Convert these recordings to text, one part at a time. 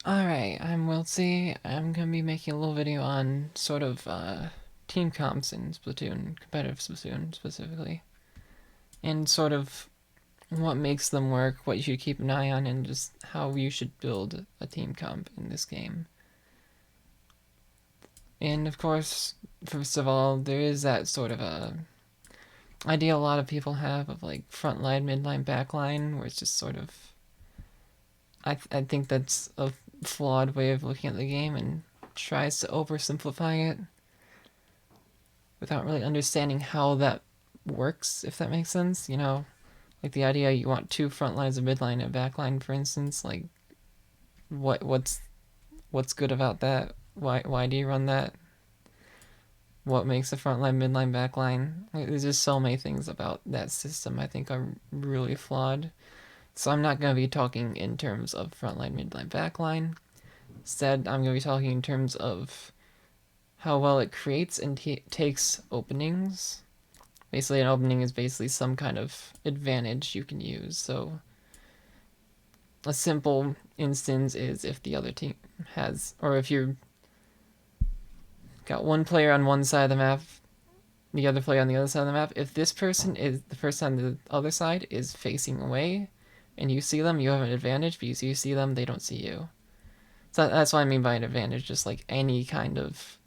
Alright, I'm Wiltsy. I'm gonna be making a little video on sort of team comps in Splatoon, competitive Splatoon specifically, and sort of what makes them work, what you should keep an eye on, and just how you should build a team comp in this game. And of course, first of all, there is that sort of a idea a lot of people have of like front line, mid line, back line, where it's just sort of I think that's a flawed way of looking at the game and tries to oversimplify it without really understanding how that works, if that makes sense. You know, like the idea you want two front lines, a mid line, and a back line, for instance. Like, what's good about that? Why do you run that? What makes a front line, mid line, back line? Like, there's just so many things about that system I think are really flawed. So I'm not going to be talking in terms of front line, mid line, back line. Instead, I'm going to be talking in terms of how well it creates and takes openings. Basically, an opening is basically some kind of advantage you can use. So, a simple instance is if the other team has, or if you've got one player on one side of the map, the other player on the other side of the map, if this person is, the person on the other side is facing away, and you see them, you have an advantage because you see them, they don't see you. So that's what I mean by an advantage, just like any kind of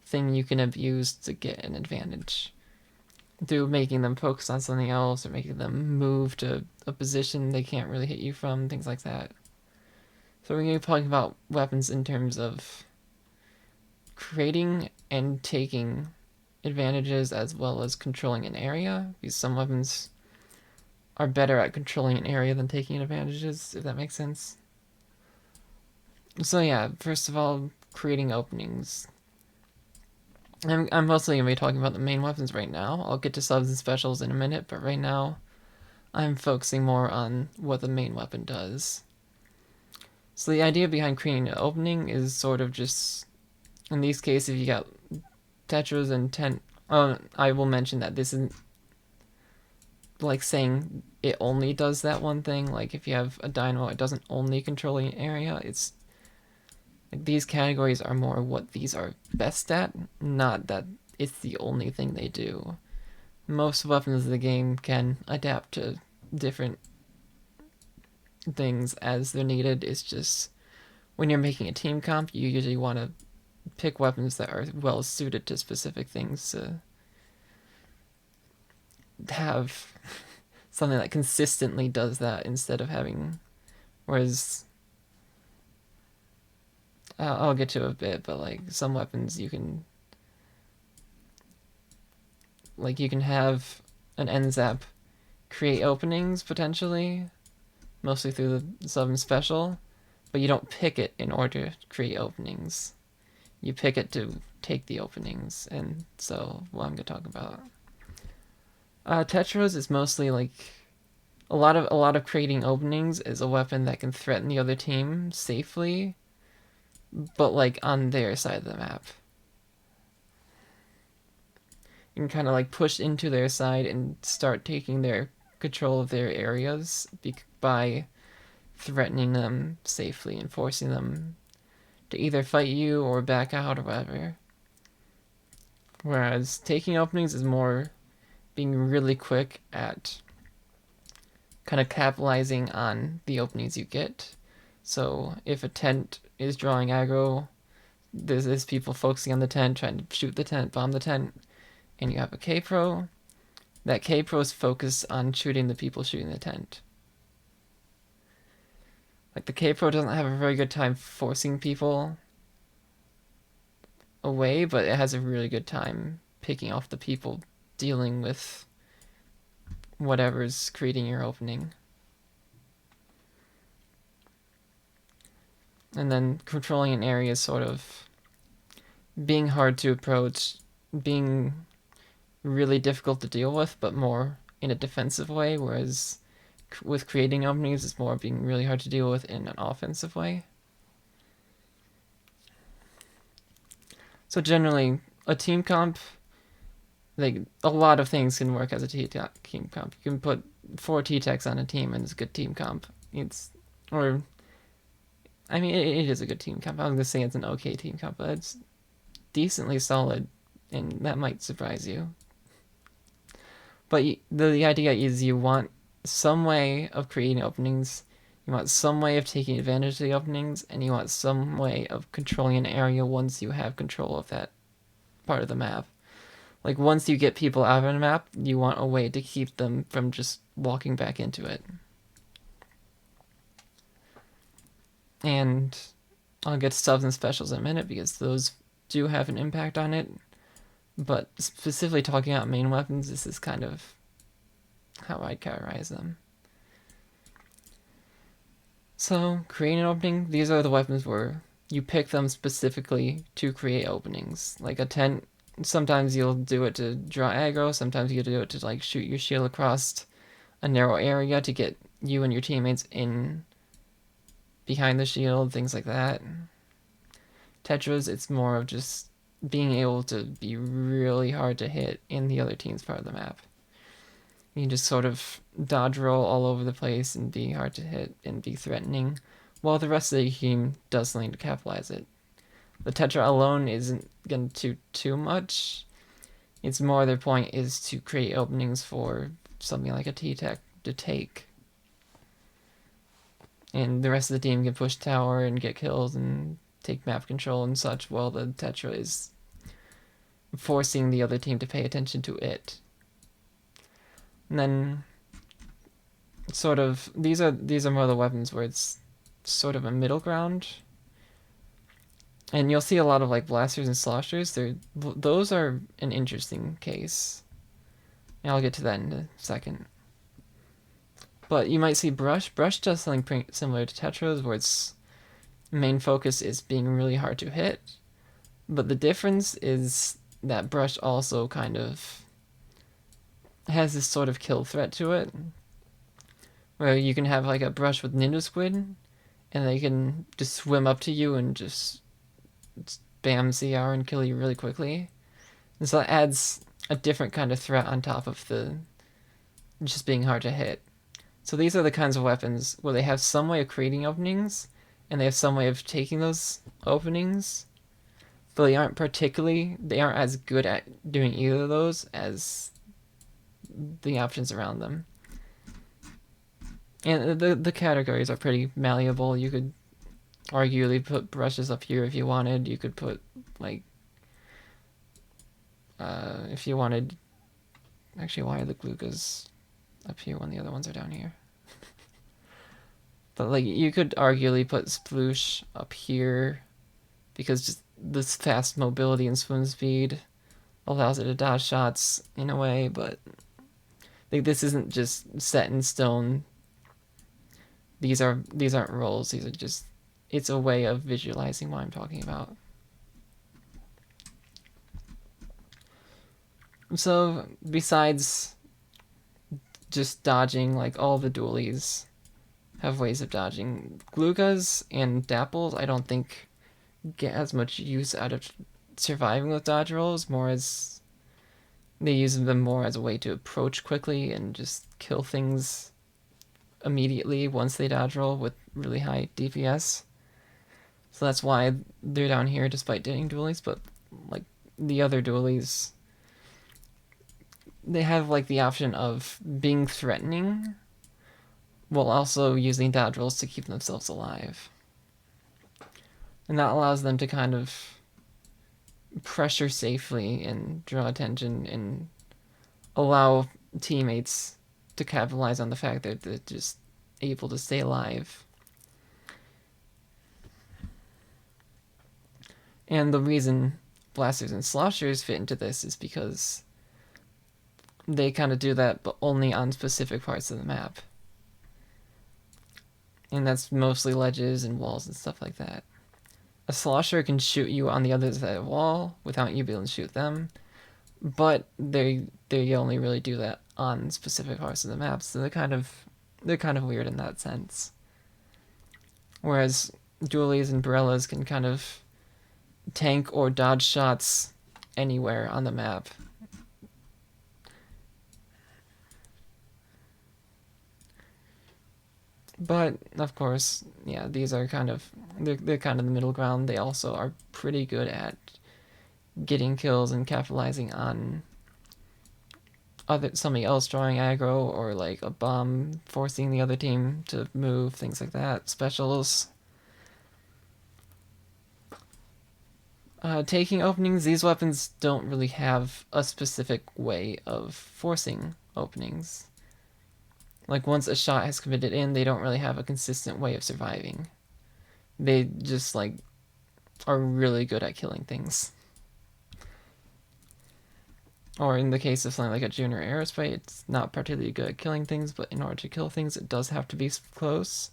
thing you can abuse to get an advantage through making them focus on something else or making them move to a position they can't really hit you from, things like that. So we're going to be talking about weapons in terms of creating and taking advantages as well as controlling an area, because some weapons are better at controlling an area than taking advantages, if that makes sense. So yeah, first of all, creating openings. I'm mostly going to be talking about the main weapons right now. I'll get to subs and specials in a minute, but right now I'm focusing more on what the main weapon does. So the idea behind creating an opening is sort of just, in these cases, if you got Tetras and I will mention that this isn't like saying it only does that one thing. Like if you have a dynamo, it doesn't only control an area. It's like these categories are more what these are best at, not that it's the only thing they do. Most weapons of the game can adapt to different things as they're needed. It's just when you're making a team comp, you usually want to pick weapons that are well suited to specific things to have something that consistently does that instead of having. Whereas I'll get to it a bit, but like some weapons you can have an end zap create openings potentially, mostly through the sub and special, but you don't pick it in order to create openings. You pick it to take the openings, and so what I'm gonna talk about. Tetros is mostly like a lot of creating openings is a weapon that can threaten the other team safely, but like on their side of the map. You can kind of like push into their side and start taking their control of their areas by threatening them safely and forcing them to either fight you or back out or whatever. Whereas taking openings is more being really quick at kind of capitalizing on the openings you get. So if a tent is drawing aggro, there's people focusing on the tent, trying to shoot the tent, bomb the tent, and you have a K-Pro. That K-Pro is focused on shooting the people shooting the tent. Like the K-Pro doesn't have a very good time forcing people away, but it has a really good time picking off the people dealing with whatever's creating your opening. And then controlling an area is sort of being hard to approach, being really difficult to deal with, but more in a defensive way, whereas with creating openings, it's more being really hard to deal with in an offensive way. So generally, a team comp, like a lot of things can work as a team comp. You can put 4 T-Techs on a team and it's a good team comp. Or I mean, it is a good team comp. I was gonna say it's an okay team comp, but it's decently solid, and that might surprise you. But the idea is you want some way of creating openings, you want some way of taking advantage of the openings, and you want some way of controlling an area once you have control of that part of the map. Like, once you get people out of the map, you want a way to keep them from just walking back into it. And I'll get to subs and specials in a minute because those do have an impact on it. But specifically talking about main weapons, this is kind of how I'd categorize them. So, creating an opening, these are the weapons where you pick them specifically to create openings. Like a tent, sometimes you'll do it to draw aggro, sometimes you do it to like shoot your shield across a narrow area to get you and your teammates in behind the shield, things like that. Tetras, it's more of just being able to be really hard to hit in the other team's part of the map. You can just sort of dodge roll all over the place and be hard to hit and be threatening, while the rest of the team does something to capitalize it. The Tetra alone isn't going to do too much. It's more their point is to create openings for something like a T-Tech to take. And the rest of the team can push tower and get kills and take map control and such, while the Tetra is forcing the other team to pay attention to it. And then sort of these are more of the weapons where it's sort of a middle ground. And you'll see a lot of like blasters and sloshers. Those are an interesting case. And I'll get to that in a second. But you might see Brush. Brush does something pretty similar to Tetras, where its main focus is being really hard to hit. But the difference is that Brush also kind of has this sort of kill threat to it, where you can have like a Brush with Ninja Squid, and they can just swim up to you and just spam CR and kill you really quickly. And so that adds a different kind of threat on top of the just being hard to hit. So these are the kinds of weapons where they have some way of creating openings, and they have some way of taking those openings, but they aren't as good at doing either of those as the options around them. And the categories are pretty malleable. You could arguably put brushes up here if you wanted. You could put like if you wanted. Actually, why are the glucas up here when the other ones are down here? But like you could arguably put Sploosh up here because just this fast mobility and swim speed allows it to dodge shots in a way, but like this isn't just set in stone. These aren't roles. These are just, it's a way of visualizing what I'm talking about. So besides just dodging, like all the dualies have ways of dodging. Glugas and Dapples I don't think get as much use out of surviving with dodge rolls, more as they use them more as a way to approach quickly and just kill things immediately once they dodge roll with really high DPS. So that's why they're down here despite doing dualies, but like the other dualies, they have like the option of being threatening while also using dodge rolls to keep themselves alive. And that allows them to kind of pressure safely and draw attention and allow teammates to capitalize on the fact that they're just able to stay alive. And the reason blasters and sloshers fit into this is because they kind of do that, but only on specific parts of the map. And that's mostly ledges and walls and stuff like that. A slosher can shoot you on the other side of the wall without you being able to shoot them, but they only really do that on specific parts of the map, so they're kind of weird in that sense. Whereas dualies and Barellas can kind of tank or dodge shots anywhere on the map. But of course, yeah, these are kind of they're kind of the middle ground. They also are pretty good at getting kills and capitalizing on other somebody else drawing aggro or like a bomb forcing the other team to move, things like that. Specials. Taking openings, these weapons don't really have a specific way of forcing openings. Like once a shot has committed in, they don't really have a consistent way of surviving. They just like are really good at killing things. Or in the case of something like a junior aerospray, it's not particularly good at killing things, but in order to kill things, it does have to be close.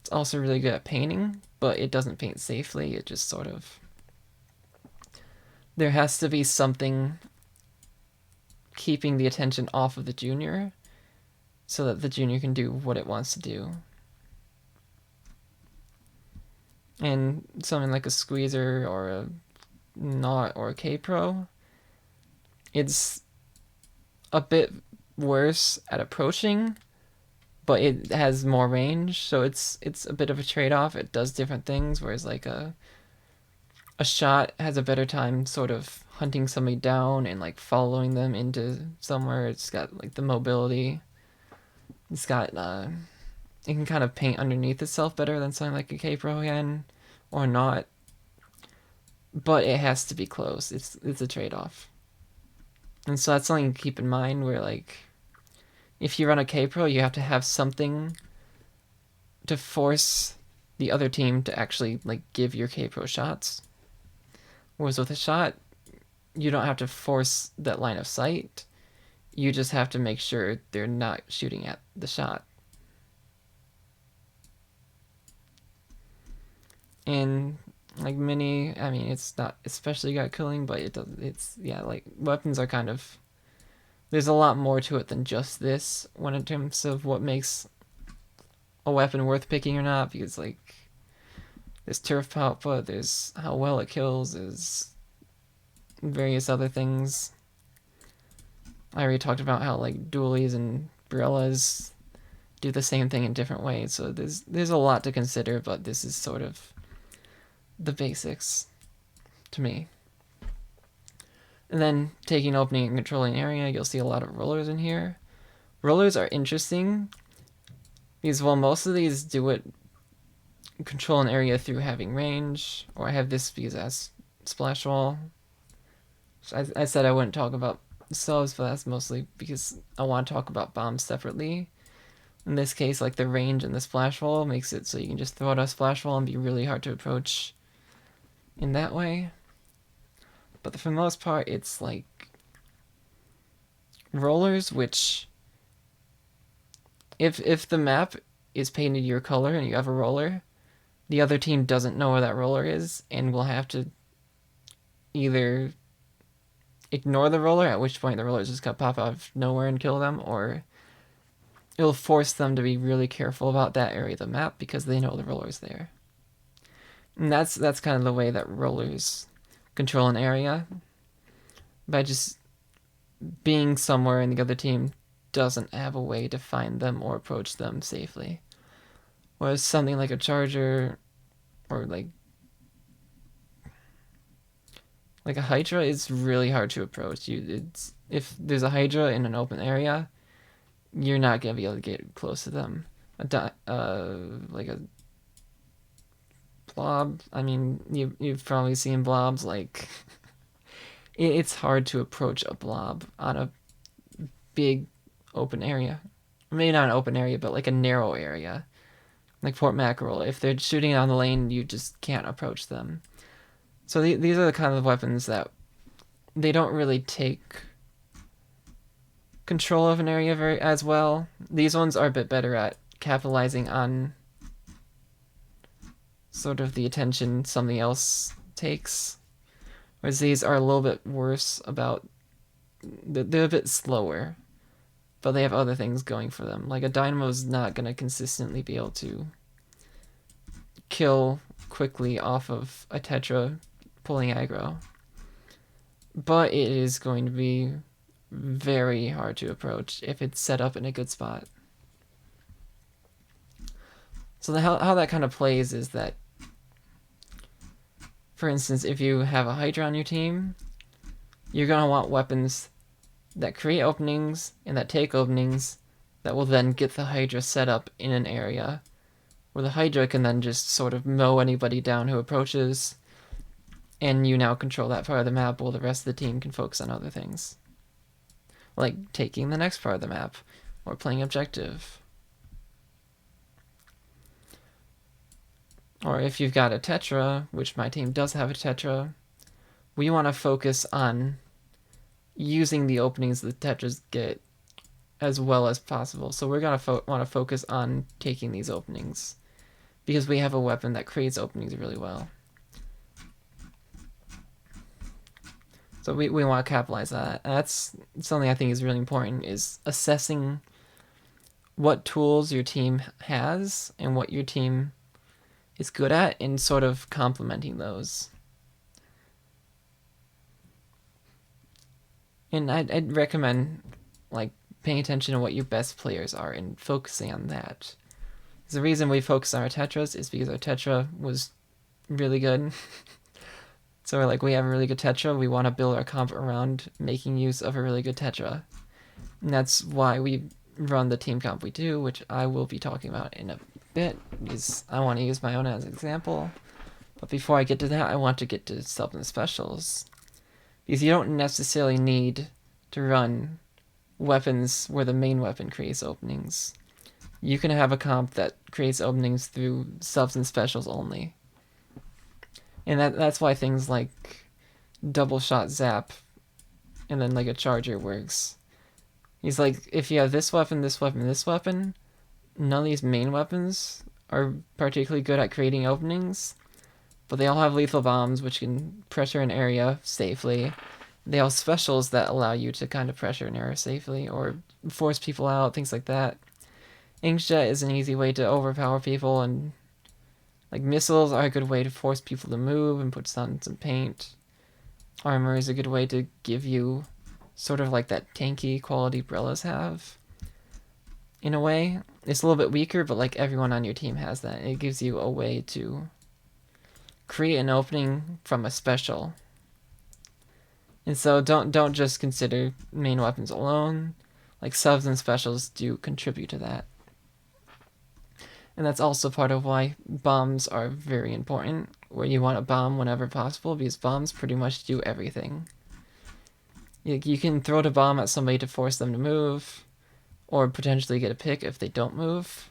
It's also really good at painting, but it doesn't paint safely. It just sort of... There has to be something keeping the attention off of the junior so that the junior can do what it wants to do. And something like a squeezer or a knot or a K-Pro, it's a bit worse at approaching, but it has more range, so it's a bit of a trade-off. It does different things, whereas like a shot has a better time sort of hunting somebody down and like following them into somewhere. It's got like the mobility. It's got it can kind of paint underneath itself better than something like a K-Pro can, or not. But it has to be close. It's a trade-off. And so that's something to keep in mind where like if you run a K-Pro, you have to have something to force the other team to actually like give your K-Pro shots. Whereas with a shot, you don't have to force that line of sight. You just have to make sure they're not shooting at the shot. And like mini, I mean, it's not especially good at killing, but it does. It's yeah, like weapons are kind of. There's a lot more to it than just this when in terms of what makes a weapon worth picking or not, because like there's turf output, there's how well it kills, there's various other things. I already talked about how like dualies and Barellas do the same thing in different ways, so there's a lot to consider, but this is sort of the basics to me. And then taking opening and controlling area, you'll see a lot of rollers in here. Rollers are interesting because while most of these do it control an area through having range, or I have this because that's splash wall. So I said I wouldn't talk about subs, but that's mostly because I want to talk about bombs separately. In this case, like the range and the splash wall makes it so you can just throw out a splash wall and be really hard to approach in that way. But for the most part, it's like rollers, which if the map is painted your color and you have a roller, the other team doesn't know where that roller is and will have to either ignore the roller, at which point the roller's just gonna pop out of nowhere and kill them, or it'll force them to be really careful about that area of the map because they know the roller's there. And that's kind of the way that rollers control an area, by just being somewhere and the other team doesn't have a way to find them or approach them safely. Whereas something like a charger or like a hydra is really hard to approach. It's if there's a hydra in an open area, you're not gonna be able to get close to them. Like a blob. I mean, you've probably seen blobs. Like it's hard to approach a blob on a big open area. Maybe not an open area, but like a narrow area, like Fort Mackerel. If they're shooting on the lane, you just can't approach them. So these are the kind of weapons that they don't really take control of an area very as well. These ones are a bit better at capitalizing on sort of the attention something else takes, whereas these are a little bit worse about. They're a bit slower, but they have other things going for them. Like a dynamo's not gonna consistently be able to kill quickly off of a tetra pulling aggro, but it is going to be very hard to approach if it's set up in a good spot. So how that kind of plays is that, for instance, if you have a Hydra on your team, you're going to want weapons that create openings and that take openings that will then get the Hydra set up in an area where the Hydra can then just sort of mow anybody down who approaches, and you now control that part of the map while the rest of the team can focus on other things. Like taking the next part of the map, or playing objective. Or if you've got a Tetra, which my team does have a Tetra, we want to focus on using the openings the Tetras get as well as possible. So we're going to want to focus on taking these openings, because we have a weapon that creates openings really well. So we want to capitalize on that. And that's something I think is really important, is assessing what tools your team has and what your team is good at, and sort of complementing those. And I'd recommend like paying attention to what your best players are and focusing on that. The reason we focus on our Tetras is because our Tetra was really good. So we're like, we have a really good Tetra, we want to build our comp around making use of a really good Tetra. And that's why we run the team comp we do, which I will be talking about in a bit, because I want to use my own as an example. But before I get to that, I want to get to subs and specials, because you don't necessarily need to run weapons where the main weapon creates openings. You can have a comp that creates openings through subs and specials only. And that's why things like double shot zap and then like a charger works. He's like, if you have this weapon, this weapon, this weapon, none of these main weapons are particularly good at creating openings, but they all have lethal bombs, which can pressure an area safely. They all have specials that allow you to kind of pressure an area safely or force people out, things like that. Inkjet is an easy way to overpower people, and like missiles are a good way to force people to move and put on some paint. Armor is a good way to give you sort of like that tanky quality Brellas have. In a way, it's a little bit weaker, but like everyone on your team has that. It gives you a way to create an opening from a special. And so don't just consider main weapons alone. Like subs and specials do contribute to that. And that's also part of why bombs are very important, where you want to bomb whenever possible, because bombs pretty much do everything. You can throw the bomb at somebody to force them to move, or potentially get a pick if they don't move,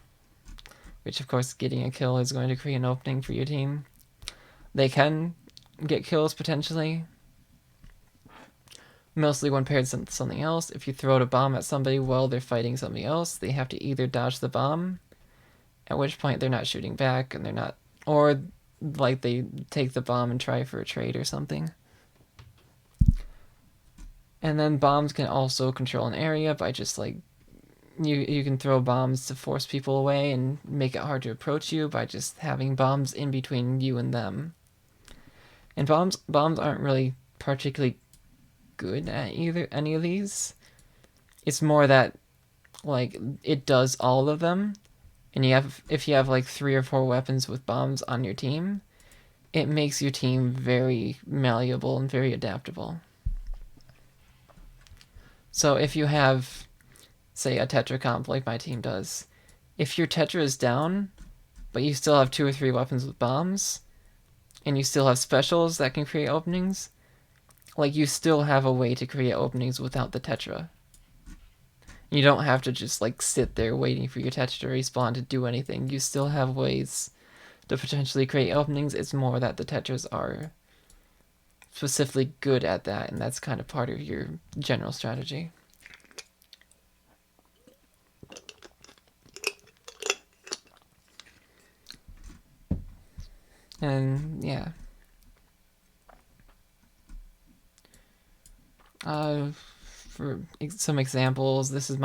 which of course getting a kill is going to create an opening for your team. They can get kills potentially, mostly when paired with something else. If you throw the bomb at somebody while they're fighting somebody else, they have to either dodge the bomb, at which point they're not shooting back, and they're not, or like they take the bomb and try for a trade or something. And then bombs can also control an area by just like, you can throw bombs to force people away and make it hard to approach you by just having bombs in between you and them. And bombs aren't really particularly good at any of these. It's more that like it does all of them. And if you have like 3 or 4 weapons with bombs on your team, it makes your team very malleable and very adaptable. So if you have, say, a Tetra comp like my team does, if your Tetra is down, but you still have 2 or 3 weapons with bombs, and you still have specials that can create openings, like you still have a way to create openings without the Tetra. You don't have to just like sit there waiting for your Tetra to respawn to do anything. You still have ways to potentially create openings. It's more that the Tetras are specifically good at that, and that's kind of part of your general strategy. And yeah. For some examples, this is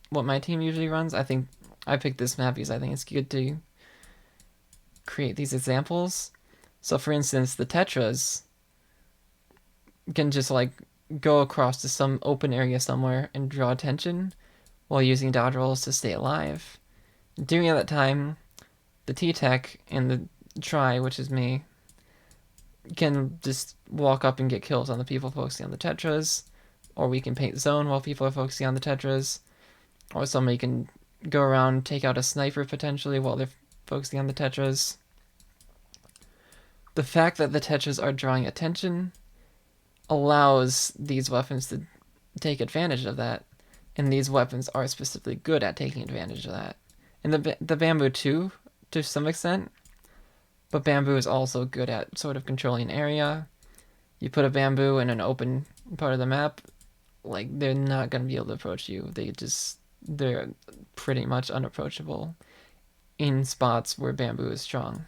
what my team usually runs. I think I picked this map because I think it's good to create these examples. So for instance, the Tetras can just like go across to some open area somewhere and draw attention while using dodge rolls to stay alive. During that time, the T-Tech and the Try, which is me, can just walk up and get kills on the people focusing on the Tetras, or we can paint zone while people are focusing on the Tetras, or somebody can go around, take out a sniper potentially while they're focusing on the Tetras. The fact that the Tetras are drawing attention allows these weapons to take advantage of that, and these weapons are specifically good at taking advantage of that. And the bamboo too, to some extent, but bamboo is also good at sort of controlling an area. You put a bamboo in an open part of the map, like they're not gonna be able to approach you. They're pretty much unapproachable in spots where bamboo is strong.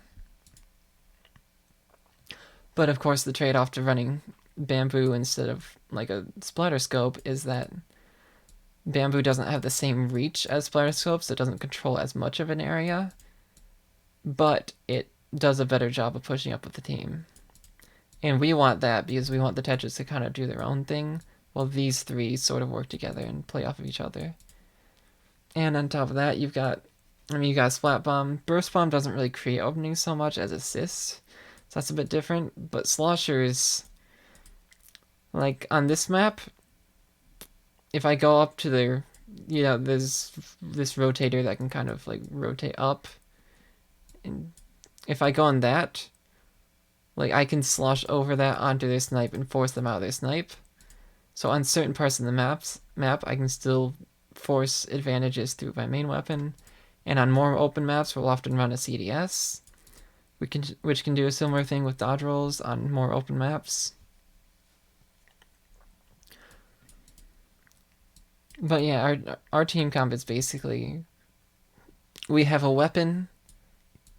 But of course, the trade-off to running bamboo instead of like a splatter scope is that bamboo doesn't have the same reach as splatter scopes, so it doesn't control as much of an area, but it does a better job of pushing up with the team. And we want that because we want the Tetras to kind of do their own thing while these three sort of work together and play off of each other. And on top of that, you got Splat Bomb. Burst Bomb doesn't really create openings so much as assists, so that's a bit different. But Sloshers, like on this map, if I go up to their, there's this rotator that can kind of like rotate up, and if I go on that, like I can slosh over that onto their snipe and force them out of their snipe. So on certain parts of the map, I can still force advantages through my main weapon, and on more open maps, we'll often run a CDS, which can do a similar thing with dodge rolls on more open maps. But yeah, our team comp is basically, we have a weapon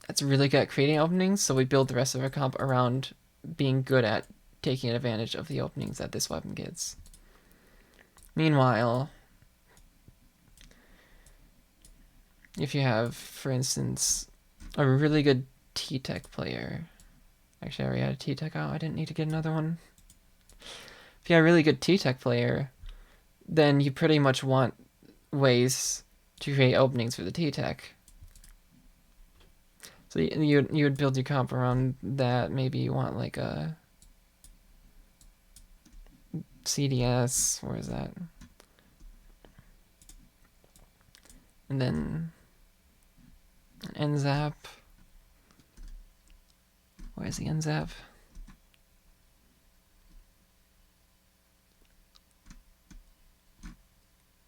that's really good at creating openings, so we build the rest of our comp around being good at taking advantage of the openings that this weapon gets. Meanwhile, if you have, for instance, a really good T-Tech player, actually I already had a T-Tech out, I didn't need to get another one. If you have a really good T-Tech player, then you pretty much want ways to create openings for the T-Tech. So you would build your comp around that. Maybe you want like a CDS, where is that? And then an NZAP. Where's the NZAP?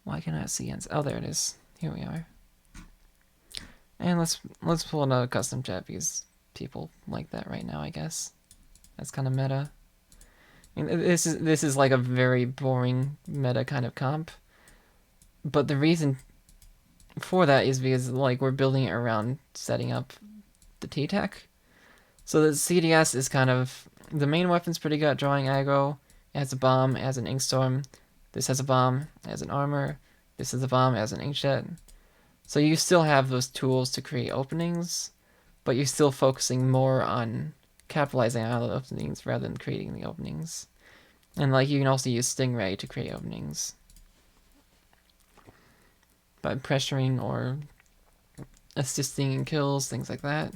Why can I see NZAP? Oh, there it is. Here we are. And let's pull another custom chat because people like that right now, I guess. That's kind of meta. I mean, this is like a very boring meta kind of comp. But the reason for that is because like we're building it around setting up the T-Tech. So the CDS is kind of, the main weapon's pretty good at drawing aggro. It has a bomb, it has an Inkstorm. This has a bomb, it has an armor. This is a bomb, it has an Inkjet. So you still have those tools to create openings, but you're still focusing more on capitalizing on the openings rather than creating the openings. And like you can also use Stingray to create openings by pressuring or assisting in kills, things like that.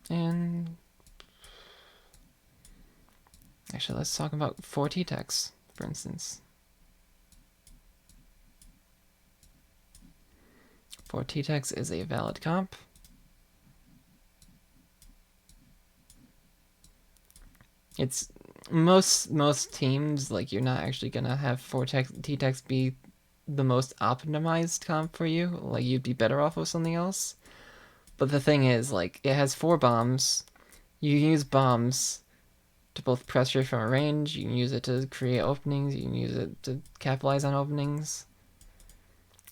And actually, let's talk about 4 T-Techs, for instance. 4 T-Techs is a valid comp. It's most teams, like you're not actually gonna have 4 T-Techs be the most optimized comp for you. Like you'd be better off with something else. But the thing is, like, it has 4 bombs. You use bombs to both pressure from a range, you can use it to create openings, you can use it to capitalize on openings.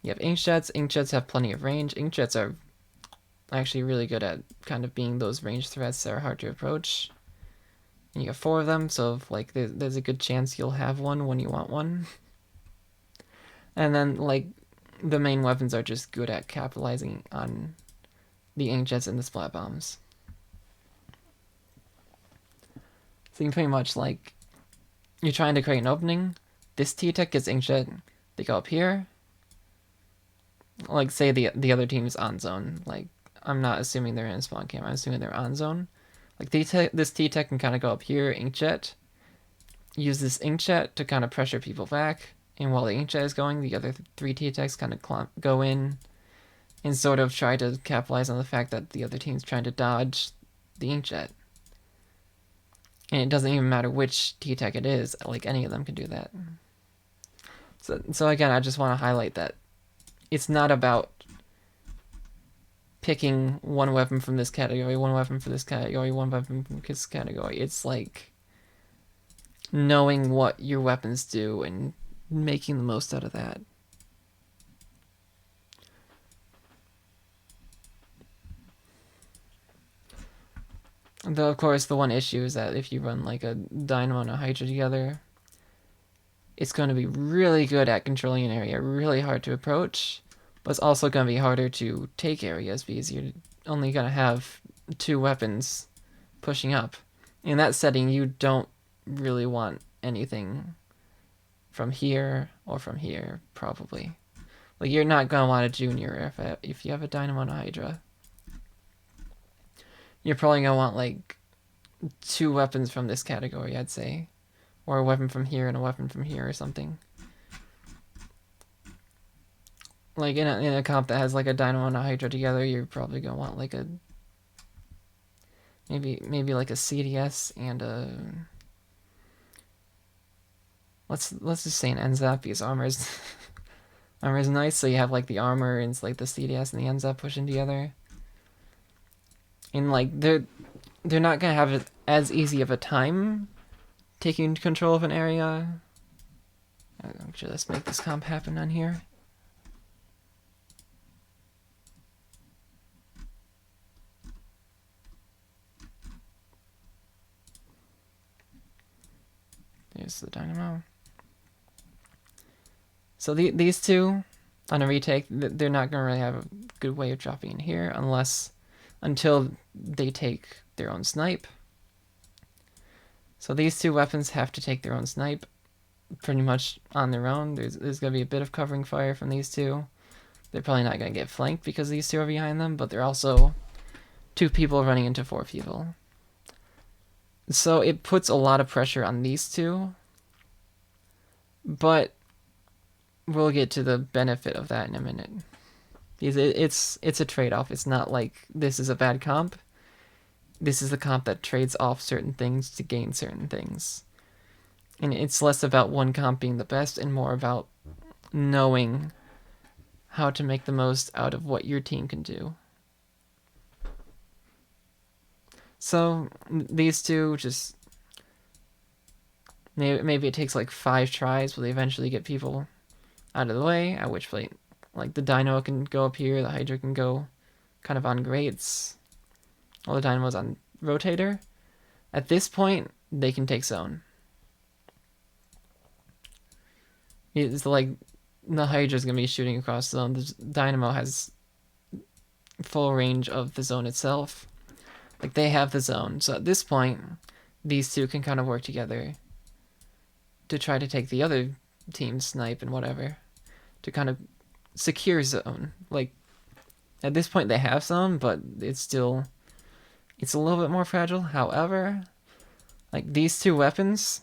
You have Inkjets. Inkjets have plenty of range. Inkjets are actually really good at kind of being those range threats that are hard to approach. And you have 4 of them, so like there's a good chance you'll have one when you want one. And then like the main weapons are just good at capitalizing on the Inkjets and the Splat Bombs. So you can pretty much, like, you're trying to create an opening, this T-Tech gets inkjet, they go up here. Like, say the other team is on zone. Like, I'm not assuming they're in a spawn camp. I'm assuming they're on zone. Like, this T-Tech can kind of go up here, inkjet, use this inkjet to kind of pressure people back. And while the inkjet is going, the other 3 T-Techs kind of go in and sort of try to capitalize on the fact that the other team's trying to dodge the inkjet. And it doesn't even matter which T-Tech it is. Like, any of them can do that. So again, I just want to highlight that it's not about picking one weapon from this category, one weapon for this category, one weapon from this category. It's like knowing what your weapons do and making the most out of that. Though, of course, the one issue is that if you run like a Dynamo and a Hydra together, it's going to be really good at controlling an area, really hard to approach, but it's also going to be harder to take areas because you're only going to have 2 weapons pushing up. In that setting, you don't really want anything from here or from here, probably. Like, you're not going to want a Junior if you have a Dynamo and a Hydra. You're probably going to want, like, 2 weapons from this category, I'd say. Or a weapon from here and a weapon from here or something. Like, in a comp that has, like, a Dynamo and a Hydra together, you're probably going to want, like, a... Maybe like, a CDS and a... Let's just say an NZAP, because armor is nice, so you have, like, the armor and, like, the CDS and the NZAP pushing together. And, like, they're not going to have it as easy of a time taking control of an area. Actually, let's make this comp happen on here. There's the Dynamo. So these 2, on a retake, they're not going to really have a good way of dropping in here until they take their own snipe. So these 2 weapons have to take their own snipe pretty much on their own. There's going to be a bit of covering fire from these 2. They're probably not going to get flanked because these 2 are behind them, but they're also 2 people running into 4 people. So it puts a lot of pressure on these 2, but we'll get to the benefit of that in a minute. It's a trade-off. It's not like this is a bad comp. This is the comp that trades off certain things to gain certain things. And it's less about one comp being the best and more about knowing how to make the most out of what your team can do. So these 2 just... Maybe it takes like 5 tries, but they eventually get people out of the way, at which point, like, the Dynamo can go up here, the Hydra can go kind of on grates. Well, the Dynamo's on rotator. At this point, they can take zone. It's like the Hydra's gonna be shooting across zone. The Dynamo has full range of the zone itself. Like, they have the zone. So at this point, these 2 can kind of work together to try to take the other team's snipe and whatever, to kind of secure zone. Like, at this point they have zone, but it's a little bit more fragile. However, like, these 2 weapons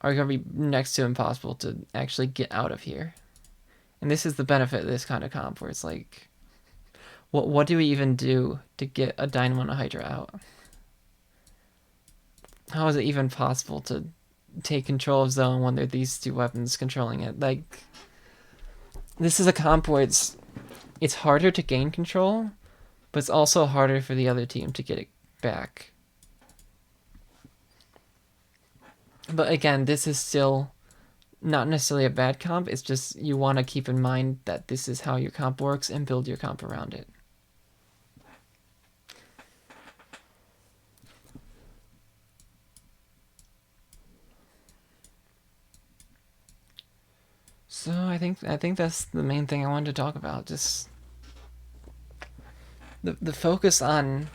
are going to be next to impossible to actually get out of here. And this is the benefit of this kind of comp, where it's like, what do we even do to get a Dynamo and a Hydra out? How is it even possible to take control of zone when there are these 2 weapons controlling it? Like, this is a comp where it's harder to gain control, but it's also harder for the other team to get it back. But again, this is still not necessarily a bad comp. It's just you want to keep in mind that this is how your comp works and build your comp around it. So I think that's the main thing I wanted to talk about. Just the focus on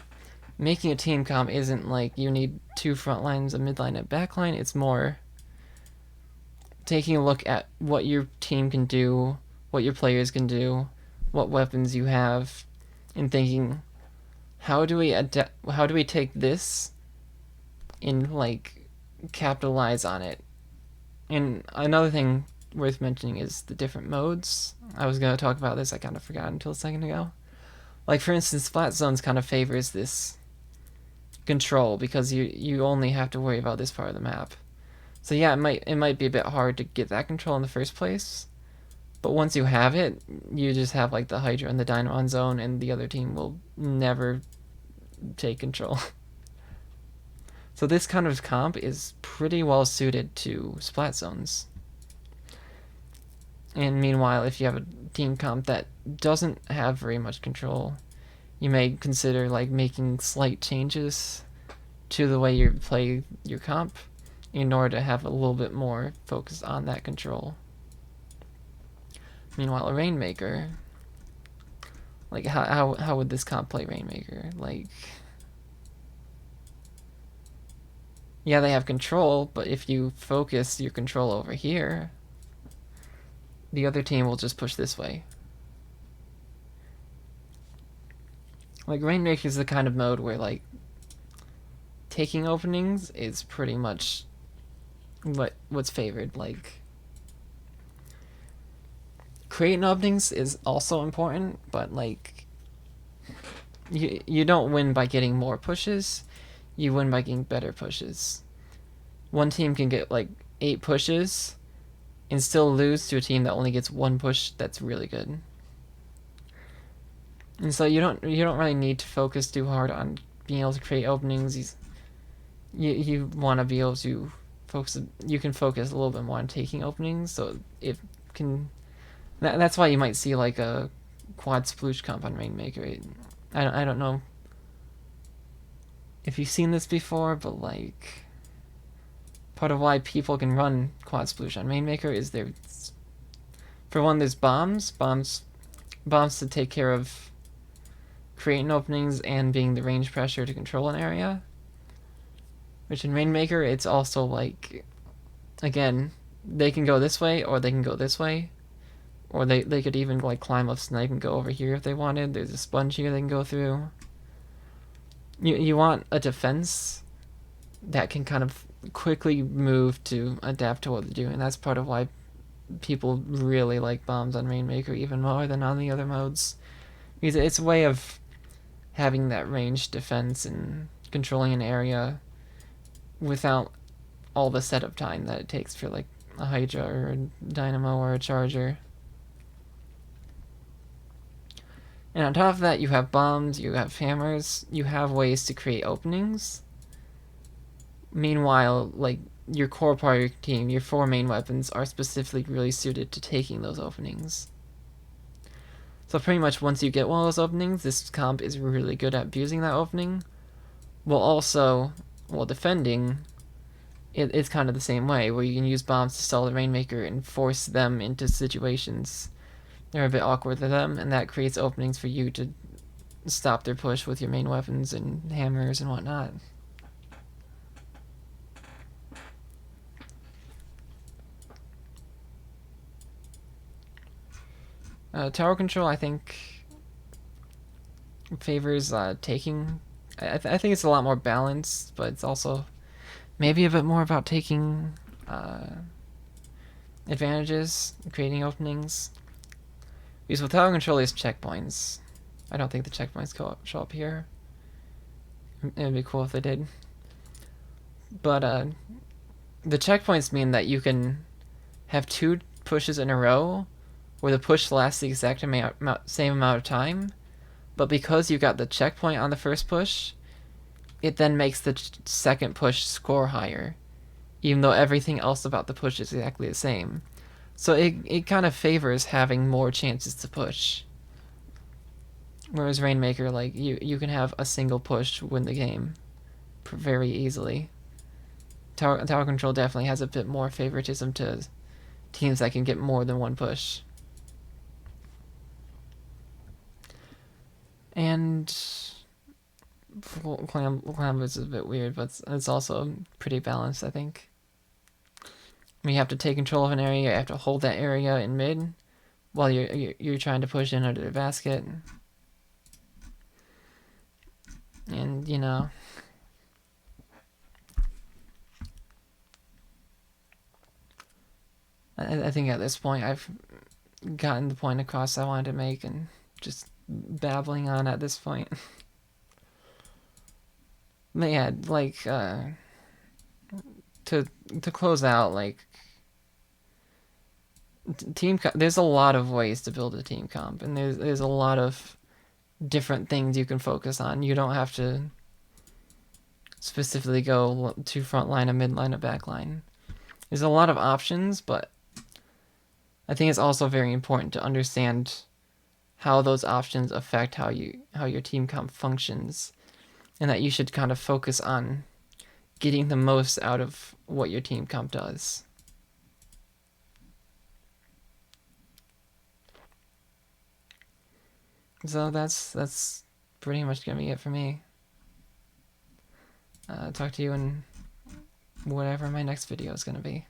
making a team comp isn't like you need 2 front lines, a mid line, and a back line. It's more taking a look at what your team can do, what your players can do, what weapons you have, and thinking, how do we take this and like capitalize on it? And another thing worth mentioning is the different modes. I was gonna talk about this, I kind of forgot until a second ago. Like for instance, Flat Zones kind of favors this control because you only have to worry about this part of the map. So yeah, it might be a bit hard to get that control in the first place, but once you have it, you just have like the Hydra and the Dynamo on zone, and the other team will never take control. So this kind of comp is pretty well suited to Splat Zones. And meanwhile, if you have a team comp that doesn't have very much control, you may consider like making slight changes to the way you play your comp in order to have a little bit more focus on that control. Meanwhile, a Rainmaker, like how would this comp play Rainmaker? Like, yeah, they have control, but if you focus your control over here, the other team will just push this way. Like, Rainmaker is the kind of mode where, like, taking openings is pretty much what's favored. Like, creating openings is also important, but, like, you don't win by getting more pushes, you win by getting better pushes. One team can get, like, 8 pushes and still lose to a team that only gets 1 push that's really good. And so you don't really need to focus too hard on being able to create openings. You want to be able to focus. You can focus a little bit more on taking openings, so it can. That's why you might see like a quad sploosh comp on Rainmaker. I don't know if you've seen this before, but like part of why people can run quad sploosh on Rainmaker is for one, there's bombs to take care of creating openings and being the range pressure to control an area. Which in Rainmaker, it's also like, again, they can go this way or they can go this way. Or they could even like climb up Snipe and go over here if they wanted. There's a sponge here they can go through. You want a defense that can kind of quickly move to adapt to what they're doing. That's part of why people really like bombs on Rainmaker even more than on the other modes. Because it's a way of having that ranged defense and controlling an area without all the setup time that it takes for like a Hydra or a Dynamo or a Charger. And on top of that, you have bombs, you have hammers, you have ways to create openings. Meanwhile, like your core part of your team, your 4 main weapons are specifically really suited to taking those openings. So pretty much once you get one of those openings, this comp is really good at abusing that opening. While defending, it's kind of the same way, where you can use bombs to stall the Rainmaker and force them into situations that are a bit awkward to them, and that creates openings for you to stop their push with your main weapons and hammers and whatnot. Tower control, I think, favors taking. I think it's a lot more balanced, but it's also maybe a bit more about taking advantages, creating openings. Because with tower control, there's checkpoints. I don't think the checkpoints show up here. It'd be cool if they did. But the checkpoints mean that you can have 2 pushes in a row where the push lasts the exact same amount of time, but because you got the checkpoint on the first push, it then makes the second push score higher, even though everything else about the push is exactly the same. So it kind of favors having more chances to push. Whereas Rainmaker, like, you can have a single push win the game very easily. Tower control definitely has a bit more favoritism to teams that can get more than 1 push. And Clam is a bit weird, but it's also pretty balanced, I think. When you have to take control of an area, you have to hold that area in mid while you're trying to push in under the basket. And you know, I think at this point I've gotten the point across I wanted to make, and just babbling on at this point. But yeah, like to close out, like there's a lot of ways to build a team comp, and there's a lot of different things you can focus on. You don't have to specifically go to front line, a mid line, a back line. There's a lot of options, but I think it's also very important to understand how those options affect how your team comp functions, and that you should kind of focus on getting the most out of what your team comp does. So that's pretty much gonna be it for me. Talk to you in whatever my next video is gonna be.